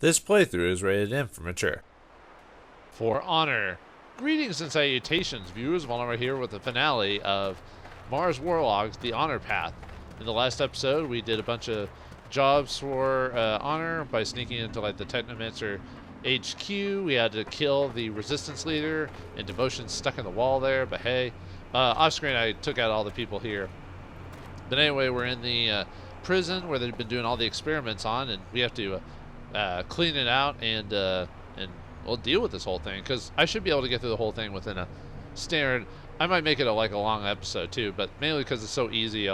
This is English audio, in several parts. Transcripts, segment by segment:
This playthrough is rated M for mature. For honor. Greetings and salutations, viewers. Vauldemare here with the finale of Mars Warlogs, The Honor Path. In the last episode, we did a bunch of jobs for honor by sneaking into like the Technomancer HQ. We had to kill the resistance leader, and Devotion's stuck in the wall there, but hey. Off screen, I took out all the people here. But anyway, we're in the prison where they've been doing all the experiments on, and we have to clean it out and we'll deal with this whole thing, because I should be able to get through the whole thing within a standard. I might make it a long episode too, but mainly because it's so easy,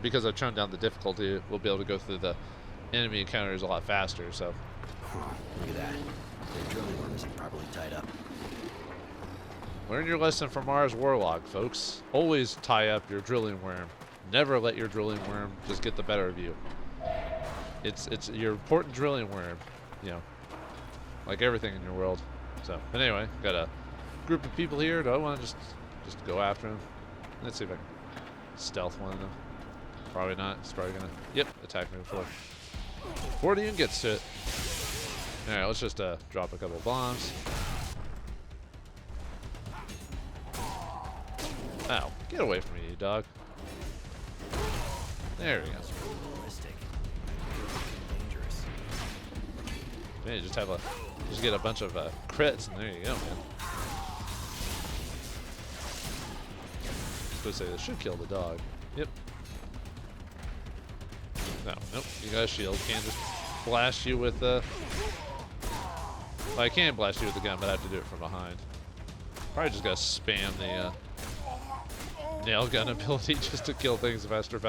because I've turned down the difficulty, we'll be able to go through the enemy encounters a lot faster. So look at that. The drilling worm isn't properly tied up. Learn your lesson from Mars Warlog, folks. Always tie up your drilling worm. Never let your drilling worm just get the better of you. It's your important drilling worm, you know, like everything in your world. So, but anyway, got a group of people here. Do I want to just go after them? Let's see if I can stealth one of them. Probably not. It's probably gonna, yep, attack me before it even gets to it. All right, let's just drop a couple of bombs. Ow, get away from me, you dog. There we go. Man, just get a bunch of crits, and there you go, man. I was supposed to say this should kill the dog. Yep. No, nope. You got a shield. Can't just blast you with well, I can blast you with the gun, but I have to do it from behind. Probably just gotta spam the nail gun ability just to kill things faster.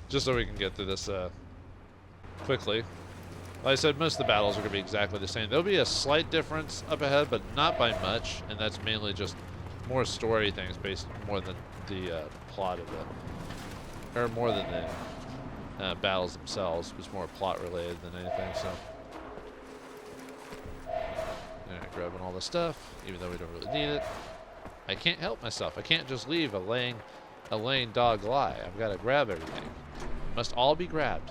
Just so we can get through this quickly. Like I said, most of the battles are going to be exactly the same. There'll be a slight difference up ahead, but not by much, and that's mainly just more story things based more than the plot of it, or more than the battles themselves. It's more plot related than anything. So, alright, grabbing all the stuff, even though we don't really need it. I can't help myself. I can't just leave a laying dog lie. I've got to grab everything. It must all be grabbed.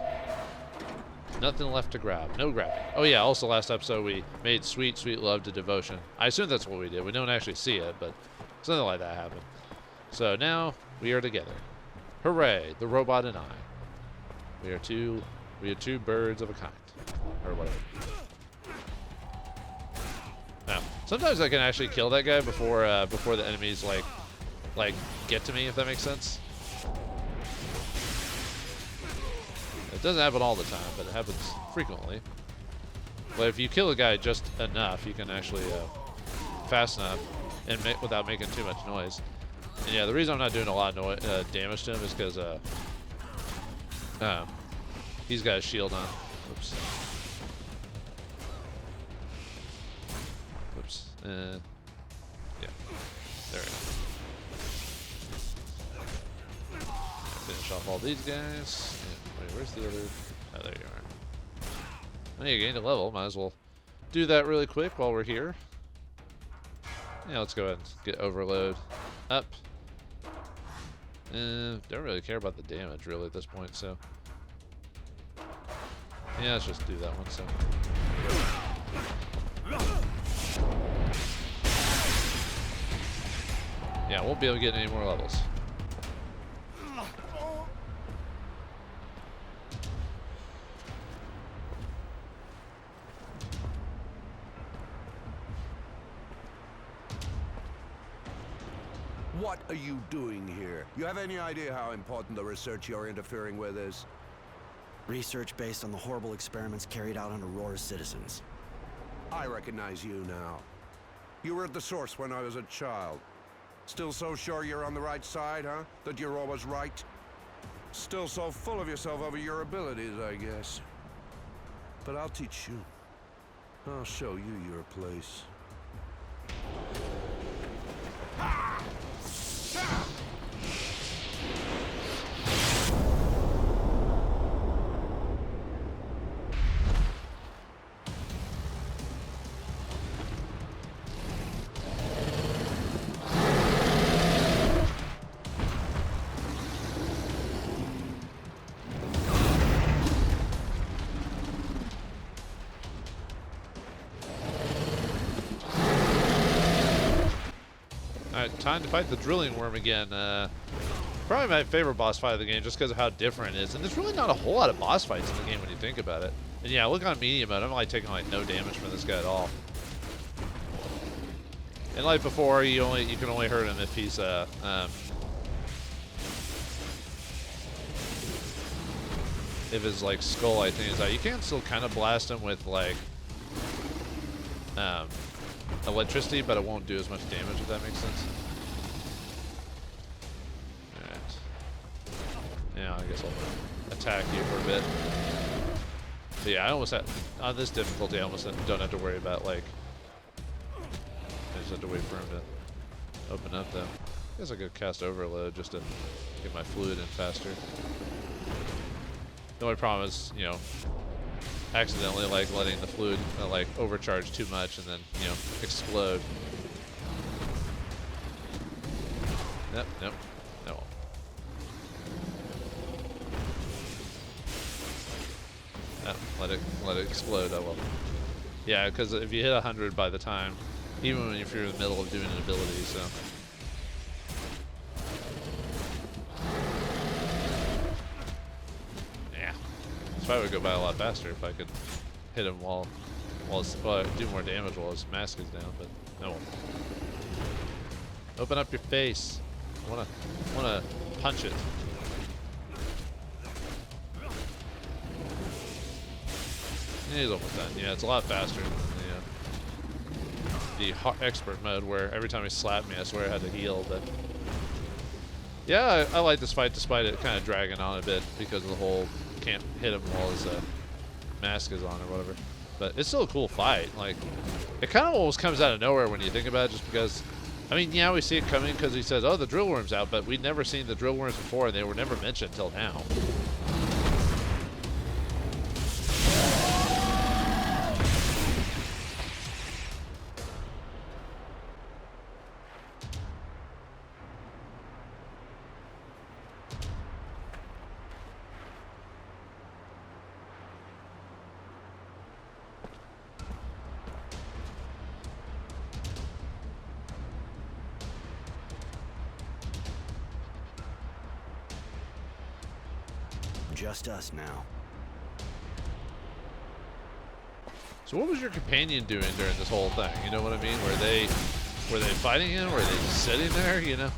Nothing left to grab. No grabbing. Oh yeah, also last episode we made sweet love to Devotion. I assume that's what we did. We don't actually see it, but something like that happened. So now we are together. Hooray, the robot and I. We are two birds of a kind. Or whatever. Now, sometimes I can actually kill that guy before the enemies like get to me, if that makes sense. It doesn't happen all the time, but it happens frequently. But if you kill a guy just enough, you can actually fast enough and without making too much noise. And yeah, the reason I'm not doing a lot of damage to him is because he's got a shield on. Oops. Whoops. Yeah. There we go. Finish off all these guys. Wait, where's the other? Oh, there you are. Oh, you gained a level. Might as well do that really quick while we're here. Yeah, let's go ahead and get overload up. Don't really care about the damage really at this point, so yeah, let's just do that one. So yeah, won't be able to get any more levels. What are you doing here? You have any idea how important the research you're interfering with is? Research based on the horrible experiments carried out on Aurora's citizens. I recognize you now. You were at the source when I was a child. Still so sure you're on the right side, huh? That you're always right? Still so full of yourself over your abilities, I guess. But I'll teach you. I'll show you your place. Alright, time to fight the drilling worm again. Probably my favorite boss fight of the game just because of how different it is. And there's really not a whole lot of boss fights in the game when you think about it. And yeah, look on medium mode, I'm like taking like no damage from this guy at all. And like before, you can only hurt him if he's if his like skull I think is out. You can still kind of blast him with like electricity, but it won't do as much damage if that makes sense. Alright. Yeah, I guess I'll attack you for a bit. But yeah, I almost had on this difficulty I almost don't have to worry about like I just have to wait for him to open up though. I guess I could cast overload just to get my fluid in faster. The only problem is, you know, accidentally like letting the fluid like overcharge too much and then, you know, explode. Nope, nope, no. Let it explode. Oh well. Yeah, because if you hit 100 by the time, even if you're in the middle of doing an ability, so. Yeah, this fight would go by a lot faster if I could hit him while do more damage while his mask is down. But no. Open up your face. I wanna punch it. He's almost done. Yeah, it's a lot faster than the expert mode where every time he slapped me, I swear I had to heal. But yeah, I like this fight despite it kind of dragging on a bit because of the whole can't hit him while his mask is on or whatever. But it's still a cool fight. Like, it kind of almost comes out of nowhere when you think about it, just because. I mean, yeah, we see it coming because he says, "Oh, the drill worm's out," but we'd never seen the drill worms before, and they were never mentioned until now. Just us now. So what was your companion doing during this whole thing? You know what I mean? Were they fighting him? Were they just sitting there? You know?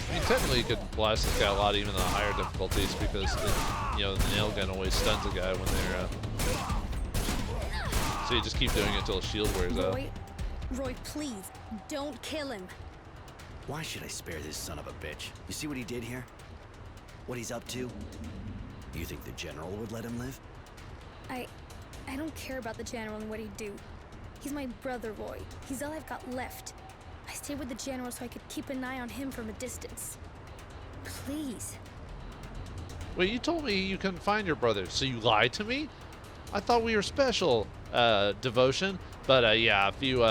I mean, technically you could blast this guy a lot even on higher difficulties because you know the nail gun always stuns a guy when they're. So you just keep doing it until the shield wears out. Roy, please don't kill him. Why should I spare this son of a bitch? You see what he did here? What he's up to? You think the general would let him live? I don't care about the general and what he'd do. He's my brother, Roy. He's all I've got left. I stayed with the general so I could keep an eye on him from a distance. Please. Wait, you told me you couldn't find your brother, so you lied to me? I thought we were special, Devotion. But yeah, if you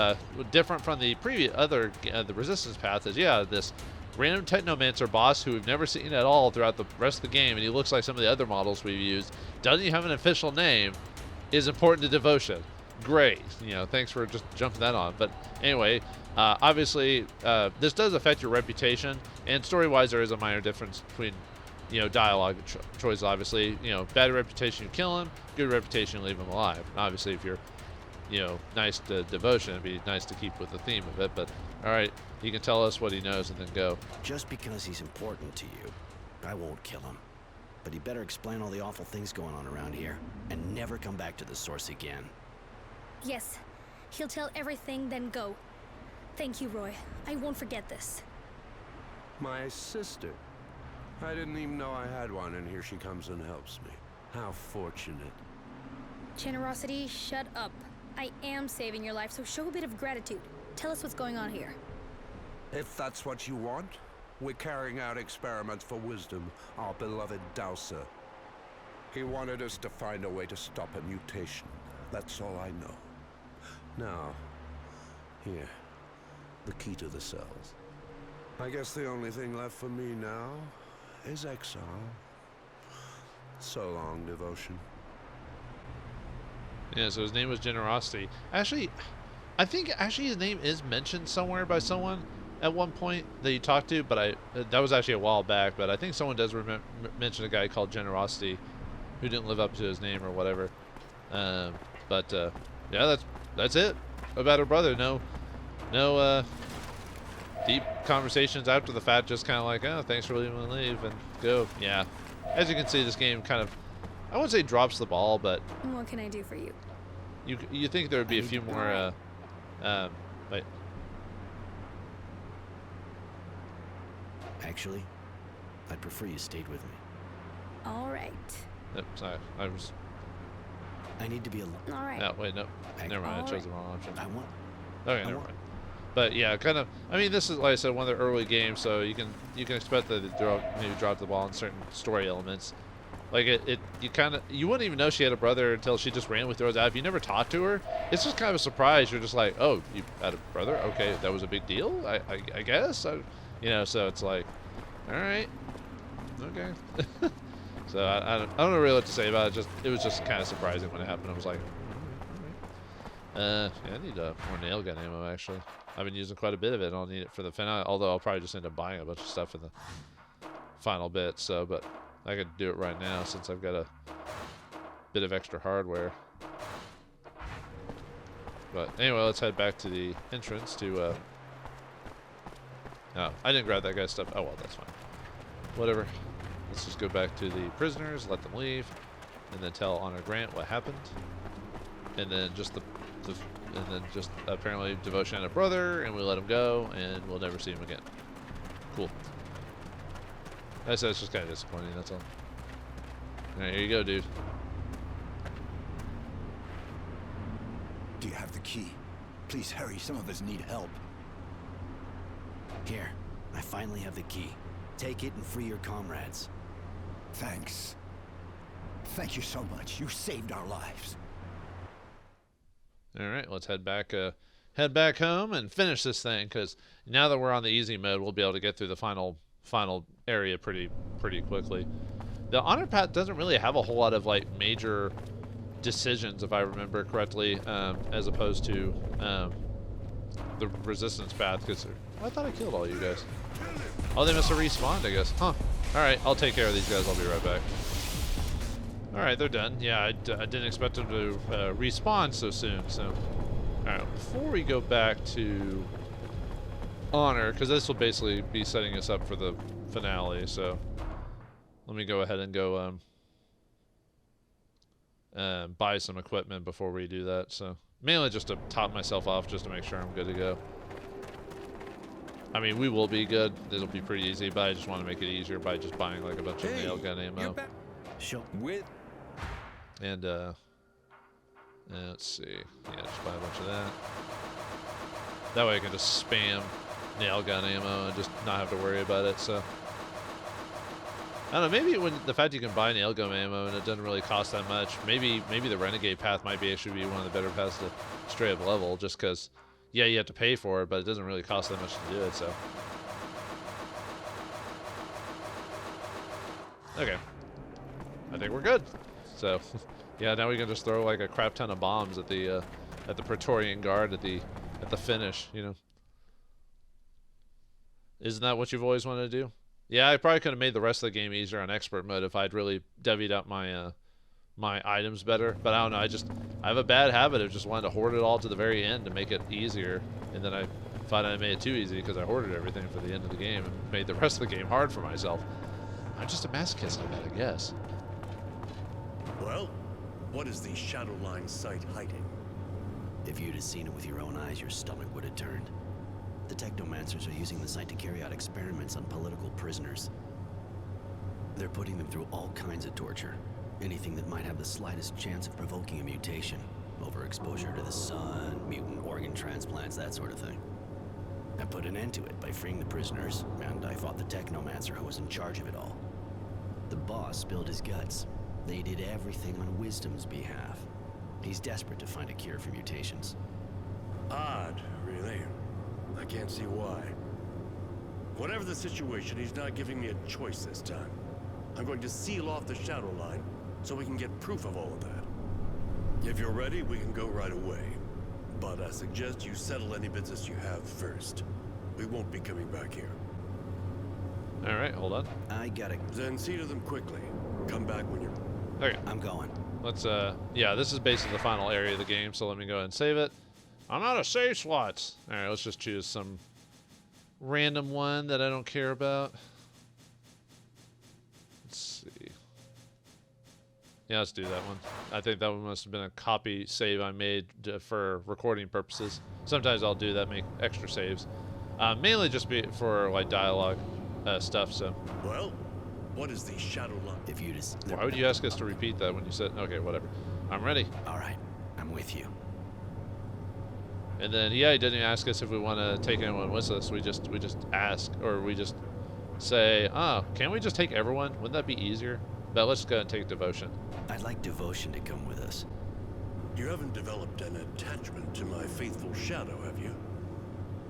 different from the previous the resistance path is this random Technomancer boss who we've never seen at all throughout the rest of the game, and he looks like some of the other models we've used. Doesn't even have an official name. Is important to Devotion. Great, you know, thanks for just jumping that on. But anyway, obviously this does affect your reputation, and story-wise there is a minor difference between dialogue choices. Obviously, bad reputation you kill him, good reputation you leave him alive. And obviously if you're nice to Devotion, it'd be nice to keep with the theme of it, but alright, you can tell us what he knows and then go. Just because he's important to you, I won't kill him. But he better explain all the awful things going on around here, and never come back to the source again. Yes, he'll tell everything, then go. Thank you, Roy. I won't forget this. My sister. I didn't even know I had one, and here she comes and helps me. How fortunate. Generosity, shut up. I am saving your life, so show a bit of gratitude. Tell us what's going on here. If that's what you want, we're carrying out experiments for Wisdom, our beloved Dowser. He wanted us to find a way to stop a mutation. That's all I know. Now, here, the key to the cells. I guess the only thing left for me now is exile. So long, Devotion. Yeah, so his name was Generosity. Actually, I think actually his name is mentioned somewhere by someone at one point that you talked to, but that was actually a while back. But I think someone does mention a guy called Generosity who didn't live up to his name or whatever. Yeah, that's it about her brother. No deep conversations after the fact. Just kind of like, oh, thanks for leaving and leave and go. Yeah, as you can see, this game kind of, I wouldn't say drops the ball, but What can I do for you? you think there would be a few more wait. Actually, I'd prefer you stayed with me. All right. Nope, sorry. I need to be alone. All right. No, wait, nope. Never mind. I chose Alright. the wrong option. I want. Okay, never mind. But yeah, kind of. I mean, this is, like I said, one of the early games, so you can expect that they maybe drop the ball on certain story elements. Like you wouldn't even know she had a brother until she just randomly throws out. If you never talked to her, it's just kind of a surprise. You're just like, oh, you had a brother? Okay, that was a big deal. I guess. So it's like, all right, okay. So I don't know really what to say about it. It was just kind of surprising when it happened. I was like, yeah, I need more nail gun ammo actually. I've been using quite a bit of it. I'll need it for the finale. Although I'll probably just end up buying a bunch of stuff in the final bit. So, but I could do it right now since I've got a bit of extra hardware. But anyway, let's head back to the entrance to. Oh, I didn't grab that guy's stuff. Oh well, that's fine. Whatever. Let's just go back to the prisoners, let them leave, and then tell Honor Grant what happened, and then just apparently Devotion had a brother, and we let him go, and we'll never see him again. Cool. That's just kind of disappointing. That's all. All right, here you go, dude. Do you have the key? Please hurry. Some of us need help. Here, I finally have the key. Take it and free your comrades. Thanks. Thank you so much. You saved our lives. All right, let's head back home and finish this thing, because now that we're on the easy mode, we'll be able to get through the final area pretty quickly. The honor path doesn't really have a whole lot of like major decisions, if I remember correctly, as opposed to the resistance path. Because I thought I killed all you guys. Oh, they must have respawned, I guess. Huh. Alright, I'll take care of these guys. I'll be right back. Alright, they're done. Yeah, I didn't expect them to respawn so soon. So, alright, before we go back to Honor, because this will basically be setting us up for the finale, so let me go ahead and go buy some equipment before we do that. So, mainly just to top myself off, just to make sure I'm good to go. I mean, we will be good. This will be pretty easy, but I just want to make it easier by just buying like a bunch of nail gun ammo. Show. And let's see. Yeah, just buy a bunch of that. That way I can just spam nail gun ammo and just not have to worry about it. So I don't know. Maybe when the fact you can buy nail gun ammo and it doesn't really cost that much. Maybe the Renegade path might actually be one of the better paths to straight up level, just because. Yeah, you have to pay for it, but it doesn't really cost that much to do it, so. Okay. I think we're good. So, yeah, now we can just throw like a crap ton of bombs at the Praetorian Guard at the finish, you know. Isn't that what you've always wanted to do? Yeah, I probably could have made the rest of the game easier on expert mode if I'd really divvied up my my items better, but I don't know, I have a bad habit of just wanting to hoard it all to the very end to make it easier, and then I find I made it too easy because I hoarded everything for the end of the game and made the rest of the game hard for myself. I'm just a masochist like that, I guess. Well, what is the Shadowline site hiding? If you'd have seen it with your own eyes, your stomach would have turned. The Technomancers are using the site to carry out experiments on political prisoners. They're putting them through all kinds of torture. Anything that might have the slightest chance of provoking a mutation. Overexposure to the sun, mutant organ transplants, that sort of thing. I put an end to it by freeing the prisoners, and I fought the Technomancer who was in charge of it all. The boss spilled his guts. They did everything on Wisdom's behalf. He's desperate to find a cure for mutations. Odd, really. I can't see why. Whatever the situation, he's not giving me a choice this time. I'm going to seal off the Shadowline so we can get proof of all of that. If you're ready, we can go right away. But I suggest you settle any business you have first. We won't be coming back here. All right, hold on. I gotta... Then see to them quickly. Come back when you're... Okay, I'm going. let's, yeah, this is basically the final area of the game, so let me go ahead and save it. I'm out of save slots. All right, let's just choose some random one that I don't care about. Let's see. Yeah, let's do that one. I think that one must have been a copy save I made for recording purposes. Sometimes I'll do that, make extra saves. Mainly just for like dialogue stuff, so. Well, what is the shadow line? If you just... Why would you ask us to repeat that when you said, okay, whatever. I'm ready. All right, I'm with you. And then, yeah, he didn't even ask us if we want to take anyone with us. We just ask, or we just say, oh, can't we just take everyone? Wouldn't that be easier? But let's go and take Devotion. I'd like Devotion to come with us. You haven't developed an attachment to my faithful shadow, have you?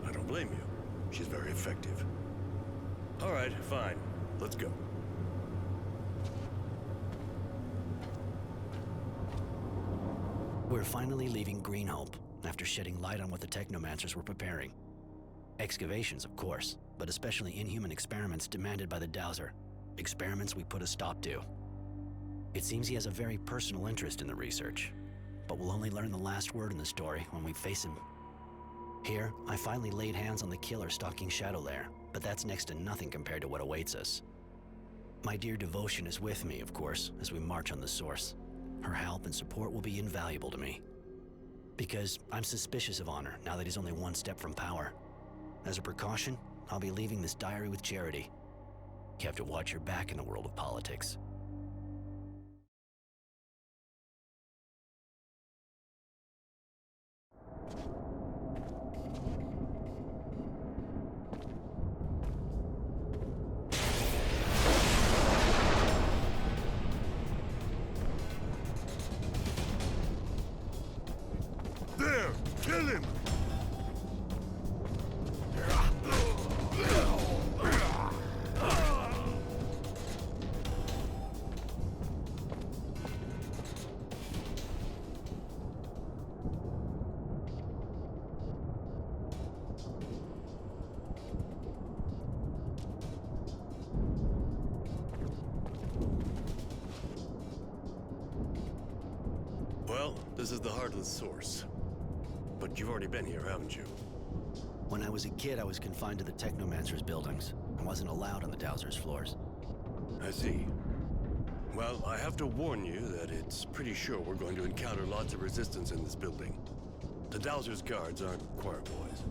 I don't blame you. She's very effective. All right, fine. Let's go. We're finally leaving Green Hope, after shedding light on what the Technomancers were preparing. Excavations, of course, but especially inhuman experiments demanded by the Dowser. Experiments we put a stop to. It seems he has a very personal interest in the research, but we'll only learn the last word in the story when we face him. Here, I finally laid hands on the killer stalking Shadowlair, but that's next to nothing compared to what awaits us. My dear Devotion is with me, of course, as we march on the Source. Her help and support will be invaluable to me. Because I'm suspicious of Honor now that he's only one step from power. As a precaution, I'll be leaving this diary with Charity. You have to watch your back in the world of politics. There! Kill him! Well, this is the heart of the Source. But you've already been here, haven't you? When I was a kid, I was confined to the Technomancer's buildings. I wasn't allowed on the Dowser's floors. I see. Well, I have to warn you that it's pretty sure we're going to encounter lots of resistance in this building. The Dowser's guards aren't choir boys.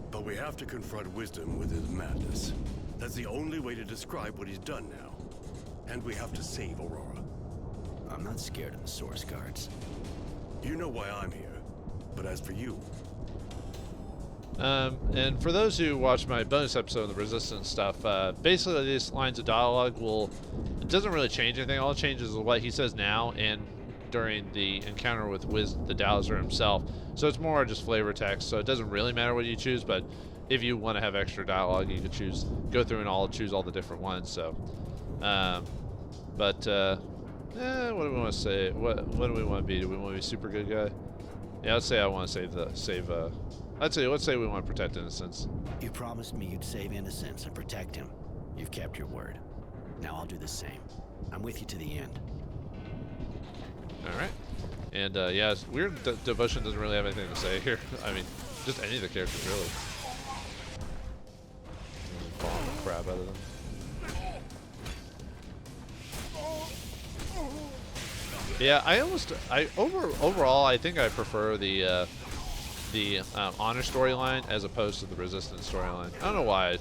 But we have to confront Wisdom with his madness. That's the only way to describe what he's done now. And we have to save Aurora. I'm not scared of the Source guards. You know why I'm here. But as for you... And for those who watched my bonus episode of the Resistance stuff, basically these lines of dialogue it doesn't really change anything. All it changes is what he says now and during the encounter with the Dowser himself. So it's more just flavor text, so it doesn't really matter what you choose, but if you want to have extra dialogue, you can go through and choose all the different ones, so. What do we want to say? What do we want to be? Do we want to be super good guy? Yeah, let's say I want to let's say we want to protect Innocence. You promised me you'd save Innocence and protect him. You've kept your word. Now I'll do the same. I'm with you to the end. Alright. And, yeah, it's weird that Devotion doesn't really have anything to say here. I mean, just any of the characters, really. Bomb the crap out of them. Yeah, overall, I think I prefer the Honor storyline as opposed to the Resistance storyline. I don't know why.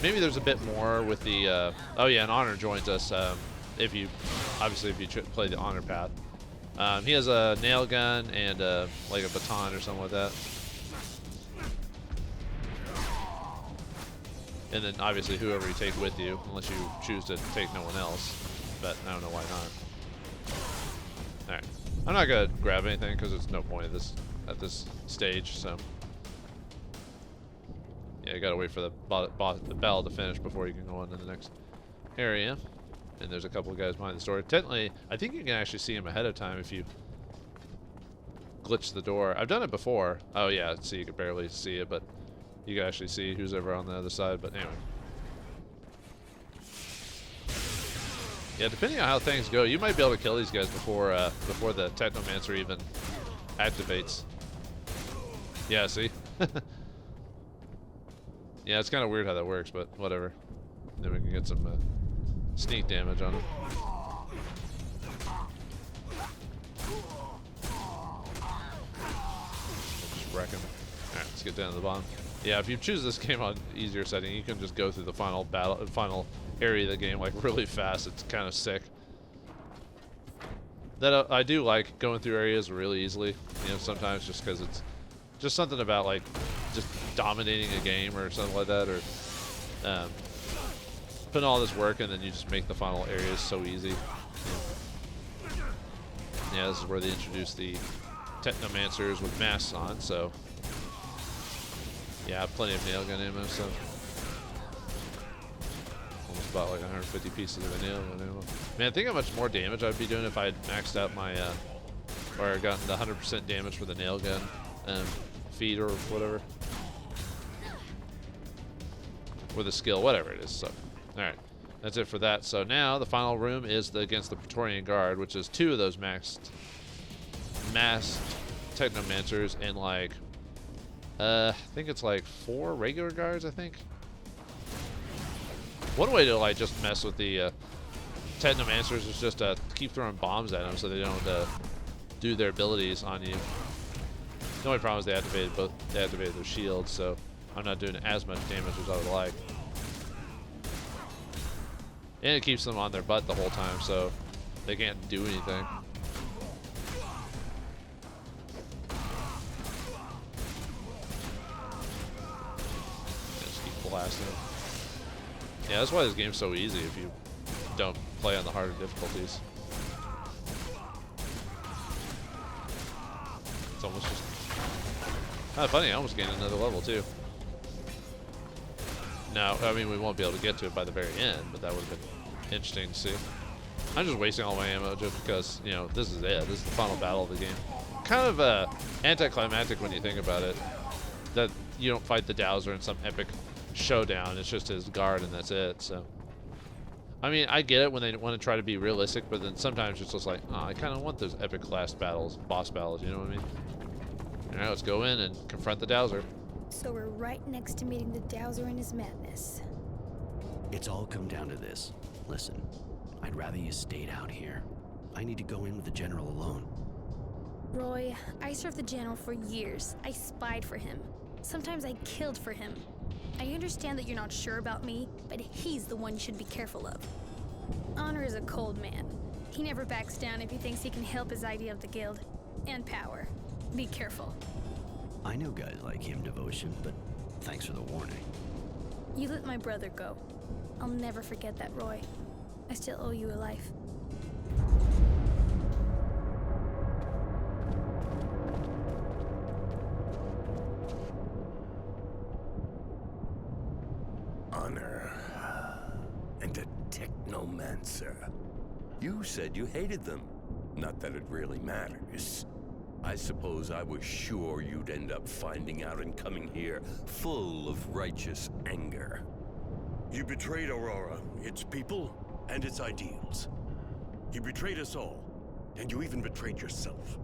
Maybe there's a bit more with the, oh yeah, and Honor joins us, if you play the Honor path. He has a nail gun and, like a baton or something like that. And then, obviously, whoever you take with you, unless you choose to take no one else. But I don't know why not. Alright. I'm not gonna grab anything because there's no point at this stage, so. Yeah, you gotta wait for the bell to finish before you can go on to the next area. and there's a couple of guys behind the door. Technically, I think you can actually see them ahead of time if you glitch the door. I've done it before. Oh yeah, see, you can barely see it, but you can actually see who's ever on the other side. But anyway. Yeah, depending on how things go, you might be able to kill these guys before the Technomancer even activates. Yeah, see? Yeah, it's kind of weird how that works, but whatever. Then we can get some sneak damage on him. Just wreck him. Alright, let's get down to the bottom. Yeah, if you choose this game on easier setting, you can just go through the final area of the game like really fast. It's kind of sick. That I do like going through areas really easily. You know, sometimes just because it's just something about like just dominating a game or something like that, or putting all this work and then you just make the final areas so easy. Yeah, this is where they introduce the Technomancers with masks on. So yeah, plenty of nail gun ammo. So almost bought like 150 pieces of nail gun ammo. Man, think how much more damage I'd be doing if I had maxed out my or gotten the 100% damage for the nail gun feed or whatever, or the skill, whatever it is. So, all right, that's it for that. So now the final room is against the Praetorian Guard, which is 2 of those masked Technomancers and like I think it's like 4 regular guards. I think one way to like just mess with the Technomancers is just keep throwing bombs at them so they don't do their abilities on you. The only problem is they activated their shields, so I'm not doing as much damage as I would like. And it keeps them on their butt the whole time, so they can't do anything. Just keep blasting. Yeah, that's why this game's so easy if you don't play on the harder difficulties. It's almost just kind of funny. I almost gained another level too. No, I mean we won't be able to get to it by the very end, but that would have been interesting to see. I'm just wasting all my ammo just because, you know, this is it. This is the final battle of the game. Kind of anticlimactic when you think about it. That you don't fight the Dowser in some epic showdown. It's just his guard and that's it. So, I mean, I get it when they want to try to be realistic, but then sometimes it's just like, oh, I kind of want those epic boss battles. You know what I mean? All right, let's go in and confront the Dowser. So we're right next to meeting the Dowser in his madness. It's all come down to this. Listen, I'd rather you stayed out here. I need to go in with the General alone. Roy, I served the General for years. I spied for him. Sometimes I killed for him. I understand that you're not sure about me, but he's the one you should be careful of. Honor is a cold man. He never backs down if he thinks he can help his idea of the guild. And power. Be careful. I know guys like him, Devotion, but thanks for the warning. You let my brother go. I'll never forget that, Roy. I still owe you a life. Honor and a Technomancer. You said you hated them. Not that it really matters. I suppose I was sure you'd end up finding out and coming here full of righteous anger. You betrayed Aurora, its people, and its ideals. You betrayed us all, and you even betrayed yourself.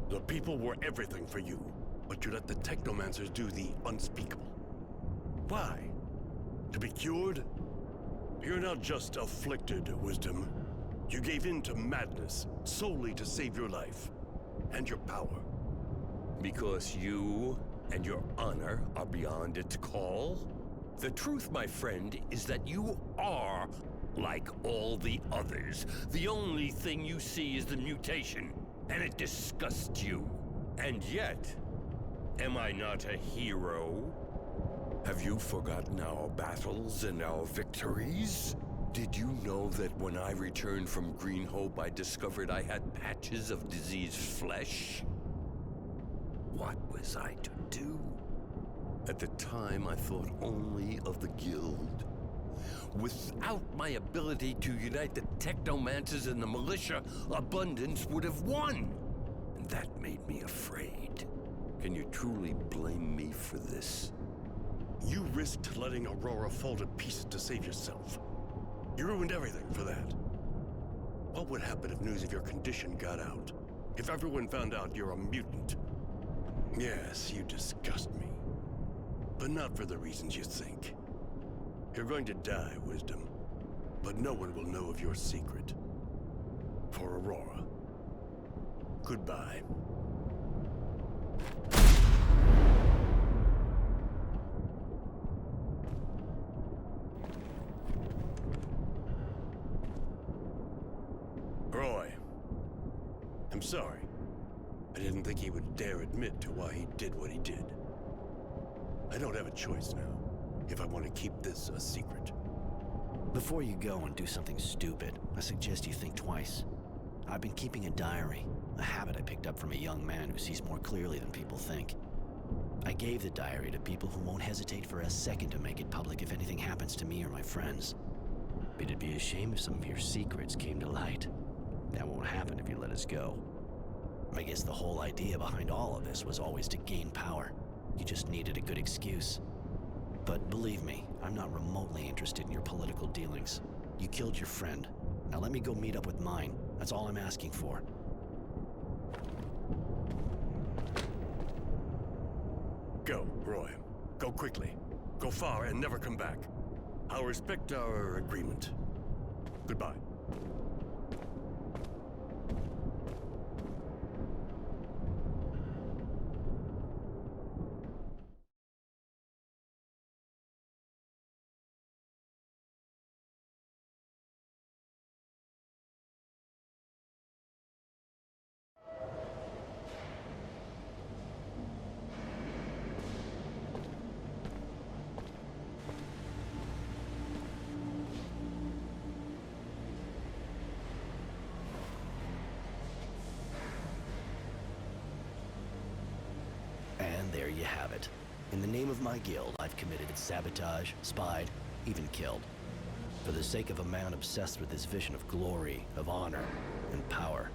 The people were everything for you, but you let the Technomancers do the unspeakable. Why? To be cured? You're not just afflicted, Wisdom. You gave in to madness solely to save your life. And your power. Because you and your honor are beyond its call? The truth, my friend, is that you are like all the others. The only thing you see is the mutation, and it disgusts you. And yet, am I not a hero? Have you forgotten our battles and our victories? Did you know that when I returned from Green Hope, I discovered I had patches of diseased flesh? What was I to do? At the time, I thought only of the guild. Without my ability to unite the Technomancers and the militia, Abundance would have won. And that made me afraid. Can you truly blame me for this? You risked letting Aurora fall to pieces to save yourself. You ruined everything for that. What would happen if news of your condition got out? If everyone found out you're a mutant? Yes, you disgust me. But not for the reasons you think. You're going to die, Wisdom. But no one will know of your secret. For Aurora. Goodbye. Roy. I'm sorry. I didn't think he would dare admit to why he did what he did. I don't have a choice now, if I want to keep this a secret. Before you go and do something stupid, I suggest you think twice. I've been keeping a diary, a habit I picked up from a young man who sees more clearly than people think. I gave the diary to people who won't hesitate for a second to make it public if anything happens to me or my friends. But it'd be a shame if some of your secrets came to light. That won't happen if you let us go. I guess the whole idea behind all of this was always to gain power. You just needed a good excuse. But believe me, I'm not remotely interested in your political dealings. You killed your friend. Now let me go meet up with mine. That's all I'm asking for. Go, Roy. Go quickly. Go far and never come back. I'll respect our agreement. Goodbye. And there you have it. In the name of my guild, I've committed sabotage, spied, even killed. For the sake of a man obsessed with his vision of glory, of honor, and power.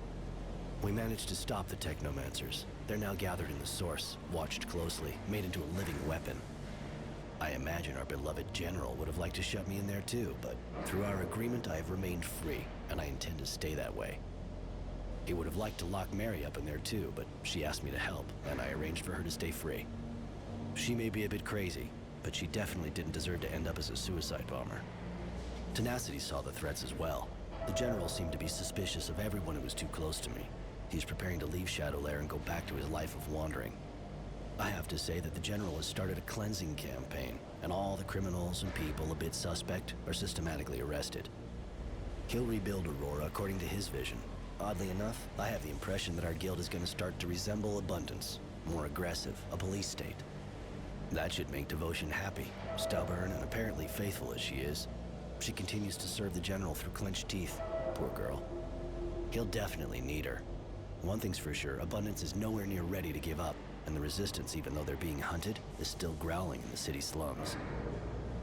We managed to stop the Technomancers. They're now gathered in the source, watched closely, made into a living weapon. I imagine our beloved general would have liked to shut me in there too, but through our agreement I have remained free, and I intend to stay that way. He would have liked to lock Mary up in there too, but she asked me to help, and I arranged for her to stay free. She may be a bit crazy, but she definitely didn't deserve to end up as a suicide bomber. Tenacity saw the threats as well. The general seemed to be suspicious of everyone who was too close to me. He's preparing to leave Shadowlair and go back to his life of wandering. I have to say that the general has started a cleansing campaign, and all the criminals and people a bit suspect are systematically arrested. He'll rebuild Aurora according to his vision. Oddly enough, I have the impression that our guild is going to start to resemble Abundance, more aggressive, a police state. That should make Devotion happy, stubborn and apparently faithful as she is. She continues to serve the general through clenched teeth, poor girl. He'll definitely need her. One thing's for sure, Abundance is nowhere near ready to give up, and the Resistance, even though they're being hunted, is still growling in the city slums.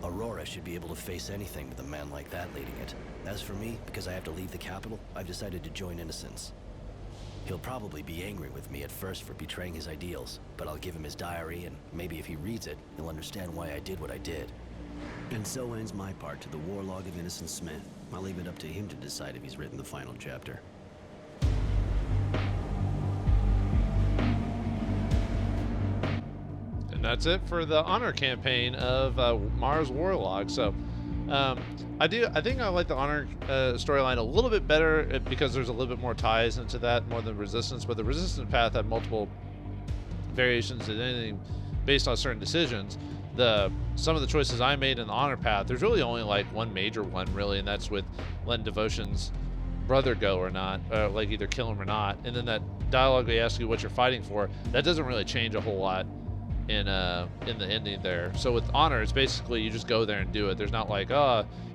Aurora should be able to face anything with a man like that leading it. As for me, because I have to leave the capital, I've decided to join Innocence. He'll probably be angry with me at first for betraying his ideals, but I'll give him his diary, and maybe if he reads it, he'll understand why I did what I did. And so ends my part to the Warlog of Innocent Smith. I'll leave it up to him to decide if he's written the final chapter. And that's it for the honor campaign of Mars Warlog. So I think I like the honor storyline a little bit better because there's a little bit more ties into that more than Resistance. But the Resistance path had multiple variations and anything based on certain decisions. Some of the choices I made in the honor path, there's really only like one major one really, and that's with letting Devotion's brother go or not, like either kill him or not. And then that dialogue they ask you what you're fighting for, that doesn't really change a whole lot in the ending there. So with honor, it's basically you just go there and do it. There's not like,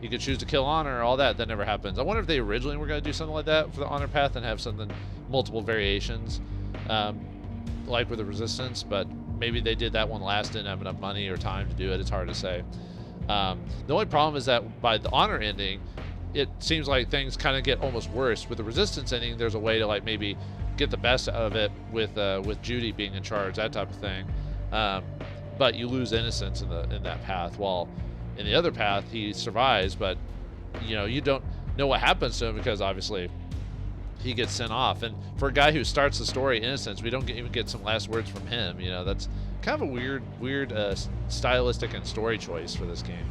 you could choose to kill honor or all that. That never happens. I wonder if they originally were going to do something like that for the honor path and have something, multiple variations, like with the Resistance, but maybe they did that one last, didn't have enough money or time to do it. It's hard to say. The only problem is that by the Honor ending, it seems like things kind of get almost worse. With the Resistance ending, there's a way to like maybe get the best out of it with Judy being in charge, that type of thing. But you lose innocence in that path. While in the other path, he survives, but you don't know what happens to him because obviously he gets sent off. And for a guy who starts the story innocence, we don't even get some last words from him. That's kind of a weird stylistic and story choice for this game.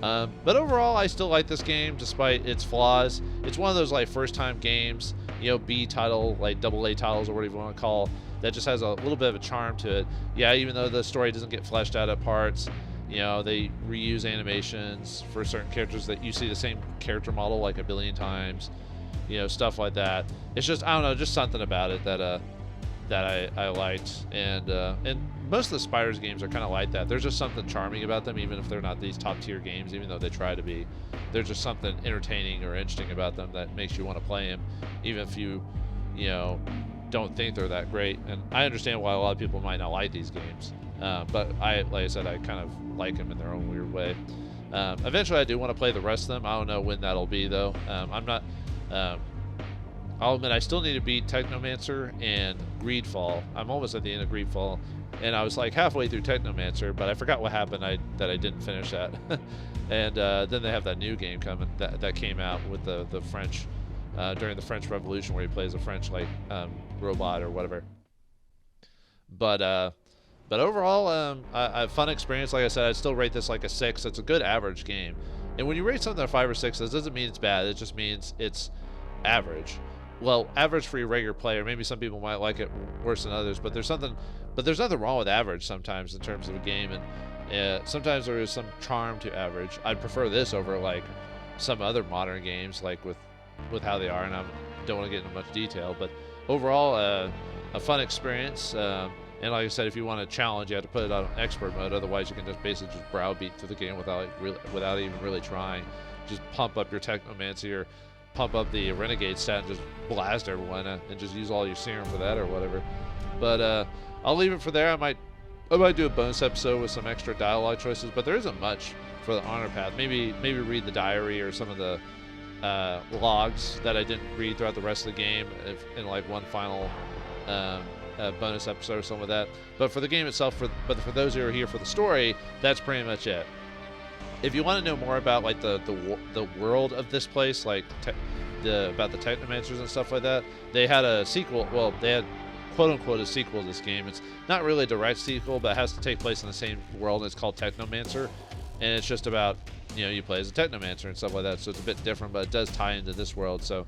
But overall, I still like this game despite its flaws. It's one of those like first-time games, B title, like AA titles or whatever you want to call, that just has a little bit of a charm to it. Yeah, even though the story doesn't get fleshed out at parts, they reuse animations for certain characters that you see the same character model like a billion times, stuff like that. It's just, I don't know, just something about it that I liked. And most of the Spiders games are kind of like that. There's just something charming about them, even if they're not these top tier games, even though they try to be. There's just something entertaining or interesting about them that makes you want to play them, even if you don't think they're that great. And I understand why a lot of people might not like these games, but like I said, I kind of like them in their own weird way. Eventually I do want to play the rest of them. I don't know when that'll be though. I'll admit I still need to beat Technomancer and Greedfall. I'm almost at the end of Greedfall, and I was like halfway through Technomancer, but I forgot what happened that I didn't finish that. And then they have that new game coming that came out with the French during the French Revolution, where he plays a French robot or whatever. But overall, a fun experience. Like I said, I'd still rate this like a 6. It's a good average game. And when you rate something a 5 or 6, that doesn't mean it's bad. It just means it's average. Well, average for your regular player. Maybe some people might like it worse than others, but there's nothing wrong with average sometimes in terms of a game. And sometimes there is some charm to average. I'd prefer this over like some other modern games, like with how they are. And I don't want to get into much detail, but overall, a fun experience. And like I said, if you want a challenge, you have to put it on expert mode. Otherwise, you can just basically just browbeat through the game without even really trying. Just pump up your Technomancy or pump up the Renegade stat and just blast everyone and just use all your serum for that or whatever. But I'll leave it for there. I might do a bonus episode with some extra dialogue choices, but there isn't much for the honor path. Maybe read the diary or some of the logs that I didn't read throughout the rest of the game in like one final bonus episode or something like that. But for the game itself, for those who are here for the story, that's pretty much it. If you want to know more about like the world of this place, like about the Technomancers and stuff like that, they had a sequel. Well, they had quote unquote a sequel to this game. It's not really a direct sequel, but it has to take place in the same world. And it's called Technomancer, and it's just about you play as a Technomancer and stuff like that. So it's a bit different, but it does tie into this world. So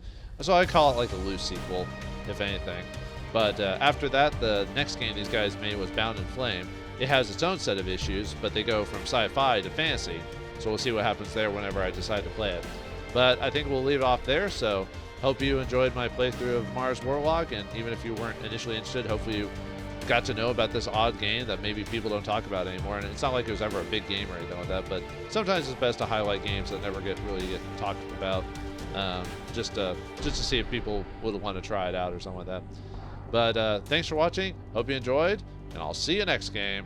I call it like a loose sequel, if anything. But after that, the next game these guys made was Bound in Flame. It has its own set of issues, but they go from sci-fi to fantasy. So we'll see what happens there whenever I decide to play it. But I think we'll leave it off there. So hope you enjoyed my playthrough of Mars Warlock. And even if you weren't initially interested, hopefully you got to know about this odd game that maybe people don't talk about anymore. And it's not like it was ever a big game or anything like that. But sometimes it's best to highlight games that never really get talked about, just to see if people would want to try it out or something like that. But thanks for watching. Hope you enjoyed, and I'll see you next game.